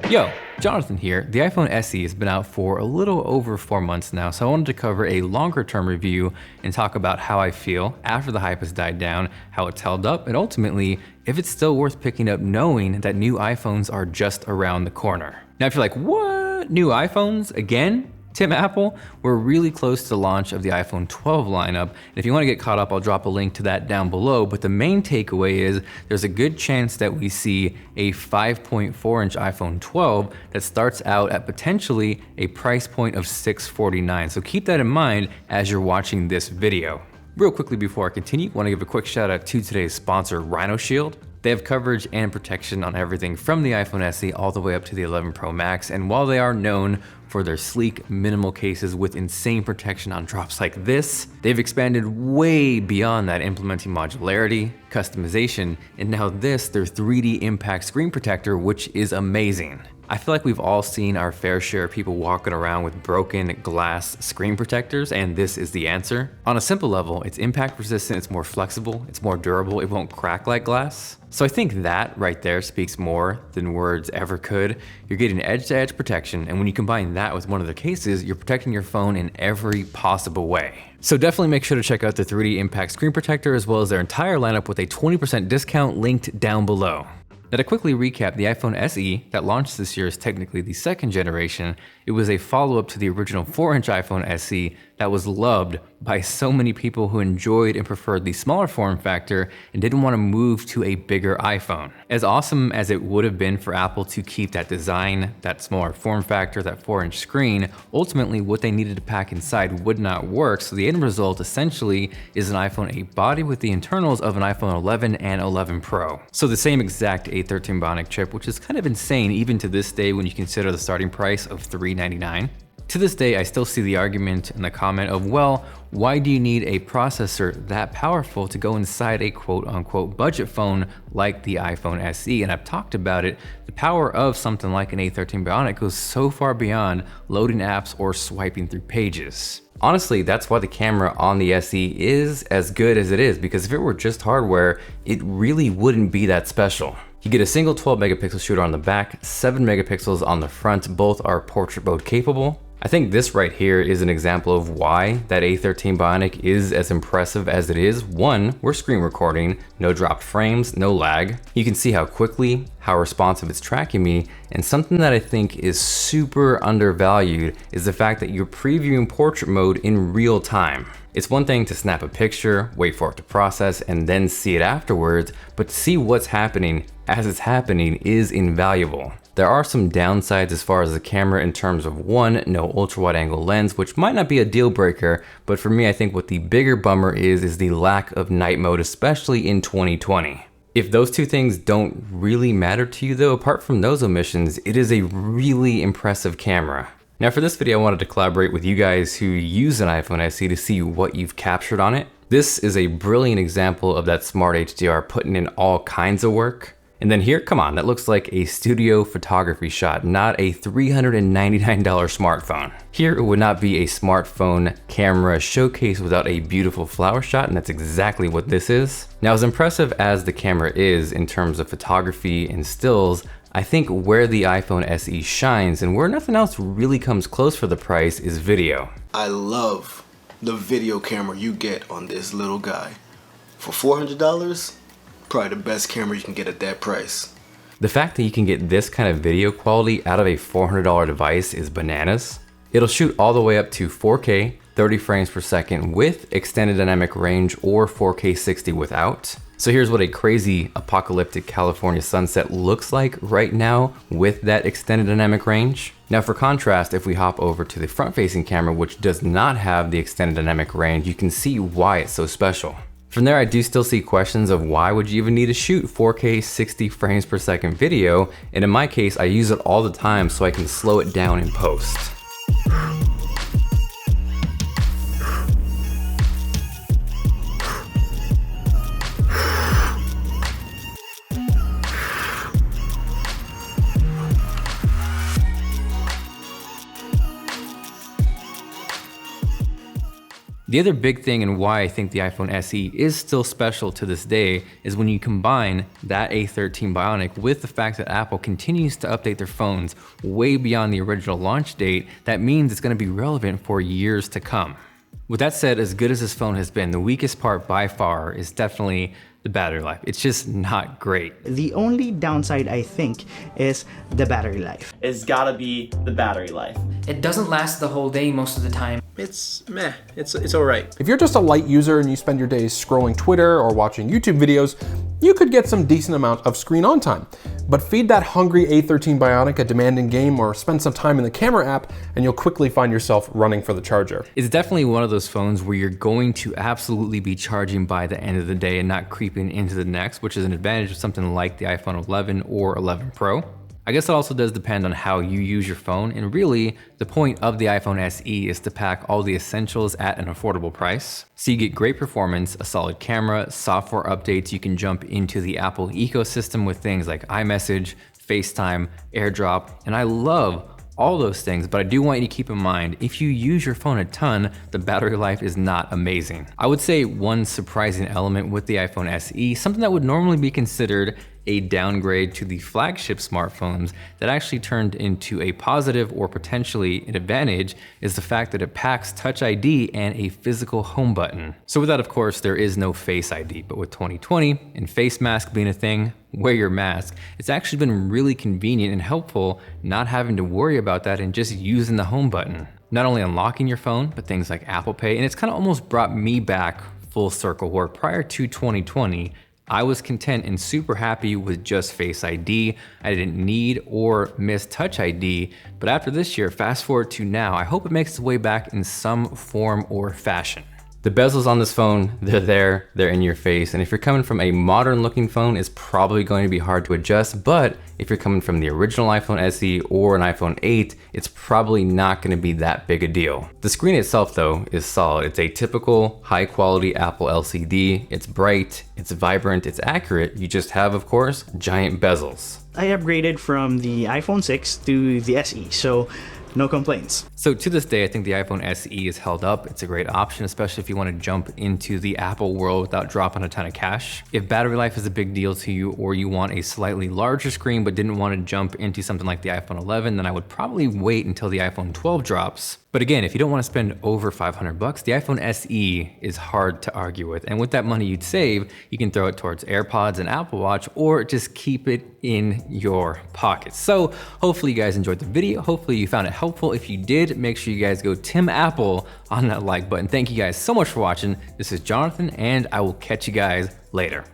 Yo, Jonathan here. The iPhone SE has been out for a little over 4 months now, so I wanted to cover a longer term review and talk about how I feel after the hype has died down, how it's held up, and ultimately, if it's still worth picking up knowing that new iPhones are just around the corner. Now if you're like, what? New iPhones again? Tim Apple, we're really close to the launch of the iPhone 12 lineup. And if you want to get caught up, I'll drop a link to that down below. But the main takeaway is there's a good chance that we see a 5.4-inch iPhone 12 that starts out at potentially a price point of $649. So keep that in mind as you're watching this video. Real quickly before I continue, I want to give a quick shout out to today's sponsor, RhinoShield. They have coverage and protection on everything from the iPhone SE all the way up to the 11 Pro Max. And while they are known for their sleek, minimal cases with insane protection on drops like this, they've expanded way beyond that, implementing modularity, customization, and now this, their 3D impact screen protector, which is amazing. I feel like we've all seen our fair share of people walking around with broken glass screen protectors, and this is the answer. On a simple level, it's impact resistant, it's more flexible, it's more durable, it won't crack like glass. So I think that right there speaks more than words ever could. You're getting edge-to-edge protection, and when you combine that with one of the cases, you're protecting your phone in every possible way. So definitely make sure to check out the 3D impact screen protector as well as their entire lineup with a 20% discount linked down below. Now to quickly recap, the iPhone SE that launched this year is technically the second generation. It was a follow-up to the original 4-inch iPhone SE that was loved by so many people who enjoyed and preferred the smaller form factor and didn't want to move to a bigger iPhone. As awesome as it would have been for Apple to keep that design, that smaller form factor, that 4-inch screen, ultimately what they needed to pack inside would not work, so the end result essentially is an iPhone 8 body with the internals of an iPhone 11 and 11 Pro. So the same exact A13 Bionic chip, which is kind of insane even to this day when you consider the starting price of $399. To this day, I still see the argument in the comment of, well, why do you need a processor that powerful to go inside a quote-unquote budget phone like the iPhone SE? And I've talked about it. The power of something like an A13 Bionic goes so far beyond loading apps or swiping through pages. Honestly, that's why the camera on the SE is as good as it is, because if it were just hardware, it really wouldn't be that special. You get a single 12 megapixel shooter on the back, 7 megapixels on the front, both are portrait mode capable. I think this right here is an example of why that A13 Bionic is as impressive as it is. One, we're screen recording, no dropped frames, no lag. You can see how quickly, how responsive it's tracking me, and something that I think is super undervalued is the fact that you're previewing portrait mode in real time. It's one thing to snap a picture, wait for it to process, and then see it afterwards, but to see what's happening as it's happening is invaluable. There are some downsides as far as the camera in terms of one, no ultra wide angle lens, which might not be a deal breaker, but for me I think what the bigger bummer is the lack of night mode, especially in 2020. If those two things don't really matter to you though, apart from those omissions, it is a really impressive camera. Now for this video I wanted to collaborate with you guys who use an iPhone SE to see what you've captured on it. This is a brilliant example of that smart HDR putting in all kinds of work. And then here, come on, that looks like a studio photography shot, not a $399 smartphone. Here, it would not be a smartphone camera showcase without a beautiful flower shot, and that's exactly what this is. Now, as impressive as the camera is in terms of photography and stills, I think where the iPhone SE shines and where nothing else really comes close for the price is video. I love the video camera you get on this little guy. For $400, probably the best camera you can get at that price. The fact that you can get this kind of video quality out of a $400 device is bananas. It'll shoot all the way up to 4K, 30 frames per second with extended dynamic range or 4K 60 without. So here's what a crazy apocalyptic California sunset looks like right now with that extended dynamic range. Now for contrast, if we hop over to the front-facing camera, which does not have the extended dynamic range, you can see why it's so special. From there, I do still see questions of why would you even need to shoot 4K 60 frames per second video, and in my case, I use it all the time so I can slow it down in post. The The other big thing and why I think the iPhone SE is still special to this day is when you combine that A13 Bionic with the fact that Apple continues to update their phones way beyond the original launch date. That means it's going to be relevant for years to come. With that said, as good as this phone has been, the weakest part by far is definitely the battery life. It's just not great. The only downside, I think, is the battery life. It's gotta be the battery life. It doesn't last the whole day most of the time. It's meh, it's all right. If you're just a light user and you spend your days scrolling Twitter or watching YouTube videos, you could get some decent amount of screen on time. But feed that hungry A13 Bionic a demanding game or spend some time in the camera app and you'll quickly find yourself running for the charger. It's definitely one of those phones where you're going to absolutely be charging by the end of the day and not creeping into the next, which is an advantage of something like the iPhone 11 or 11 Pro. I guess it also does depend on how you use your phone, and really, the point of the iPhone SE is to pack all the essentials at an affordable price. So you get great performance, a solid camera, software updates, you can jump into the Apple ecosystem with things like iMessage, FaceTime, AirDrop, and I love all those things, but I do want you to keep in mind, if you use your phone a ton, the battery life is not amazing. I would say one surprising element with the iPhone SE, something that would normally be considered a downgrade to the flagship smartphones that actually turned into a positive or potentially an advantage, is the fact that it packs Touch ID and a physical home button. So with that, of course, there is no Face ID, but with 2020 and face mask being a thing, wear your mask, it's actually been really convenient and helpful not having to worry about that and just using the home button. Not only unlocking your phone, but things like Apple Pay, and it's kind of almost brought me back full circle, where prior to 2020, I was content and super happy with just Face ID. I didn't need or miss Touch ID, but after this year, fast forward to now, I hope it makes its way back in some form or fashion. The bezels on this phone, they're in your face, and if you're coming from a modern looking phone, it's probably going to be hard to adjust, but if you're coming from the original iPhone SE or an iPhone 8, it's probably not going to be that big a deal. The screen itself though is solid. It's a typical high quality Apple LCD. It's bright, it's vibrant, it's accurate. You just have, of course, giant bezels. I upgraded from the iPhone 6 to the SE, so no complaints. So to this day, I think the iPhone SE is held up. It's a great option, especially if you want to jump into the Apple world without dropping a ton of cash. If battery life is a big deal to you, or you want a slightly larger screen but didn't want to jump into something like the iPhone 11, then I would probably wait until the iPhone 12 drops. But again, if you don't want to spend over 500 bucks, the iPhone SE is hard to argue with. And with that money you'd save, you can throw it towards AirPods and Apple Watch, or just keep it in your pocket. So hopefully you guys enjoyed the video. Hopefully you found it helpful. If you did, make sure you guys go Tim Apple on that like button. Thank you guys so much for watching. This is Jonathan, and I will catch you guys later.